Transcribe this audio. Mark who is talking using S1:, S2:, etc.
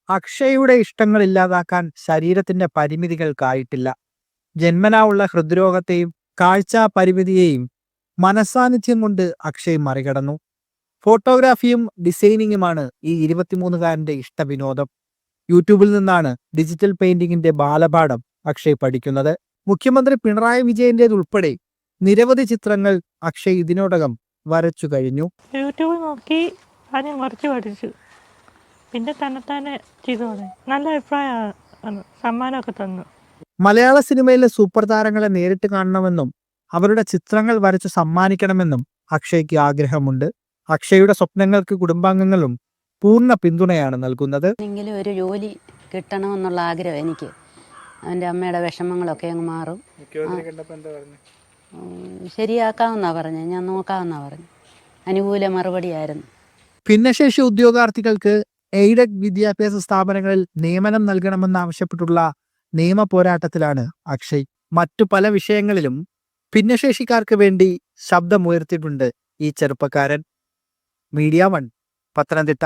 S1: അക്ഷയുടെ ഇഷ്ടങ്ങൾ ഇല്ലാതാക്കാൻ ശരീരത്തിന്റെ പരിമിതികൾക്കായിട്ടില്ല. ജന്മനാ ഉള്ള ഹൃദ്രോഗത്തെയും കാഴ്ചാ പരിമിതിയെയും മനസാന്നിധ്യം കൊണ്ട് അക്ഷയ് മറികടന്നു. ഫോട്ടോഗ്രാഫിയും ഡിസൈനിങ്ങുമാണ് ഈ 23കാരന്റെ ഇഷ്ടവിനോദം. യൂട്യൂബിൽ നിന്നാണ് ഡിജിറ്റൽ പെയിന്റിങ്ങിന്റെ ബാലപാഠം അക്ഷയ് പഠിക്കുന്നത്. മുഖ്യമന്ത്രി പിണറായി വിജയന്റേതുൾപ്പെടെ നിരവധി ചിത്രങ്ങൾ അക്ഷയ് ഇതിനോടകം വരച്ചു കഴിഞ്ഞു.
S2: യൂട്യൂബ് നോക്കി ആദ്യം കുറച്ച് പഠിച്ചു, പിന്നെ തന്നെ ചെയ്തു. നല്ല അഭിപ്രായമാണ്, സമ്മാനമൊക്കെ തന്നു.
S1: മലയാള സിനിമയിലെ സൂപ്പർ താരങ്ങളെ നേരിട്ട് കാണണമെന്നും അവരുടെ ചിത്രങ്ങൾ വരച്ചു സമ്മാനിക്കണമെന്നും അക്ഷയ്ക്ക് ആഗ്രഹമുണ്ട്. അക്ഷയുടെ സ്വപ്നങ്ങൾക്ക് കുടുംബാംഗങ്ങളും പൂർണ്ണ പിന്തുണയാണ് നൽകുന്നത്.
S3: എങ്കിലും ഒരു ജോലി കിട്ടണമെന്നുള്ള ആഗ്രഹം എനിക്ക്. എൻ്റെ അമ്മയുടെ വിഷമങ്ങളൊക്കെ അങ്ങ് മാറും. ശരിയാക്കാമെന്നാ പറഞ്ഞു, ഞാൻ നോക്കാമെന്നാ പറഞ്ഞു. അനുകൂല മറുപടിയായിരുന്നു.
S1: ഭിന്നശേഷി ഉദ്യോഗാർത്ഥികൾക്ക് എയ്ഡഡ് വിദ്യാഭ്യാസ സ്ഥാപനങ്ങളിൽ നിയമനം നൽകണമെന്നാവശ്യപ്പെട്ടുള്ള നിയമ പോരാട്ടത്തിലാണ് അക്ഷയ്. മറ്റു പല വിഷയങ്ങളിലും ഭിന്നശേഷിക്കാർക്ക് വേണ്ടി ശബ്ദമുയർത്തിയിട്ടുണ്ട് ഈ ചെറുപ്പക്കാരൻ. മീഡിയ 1 പത്തനംതിട്ട.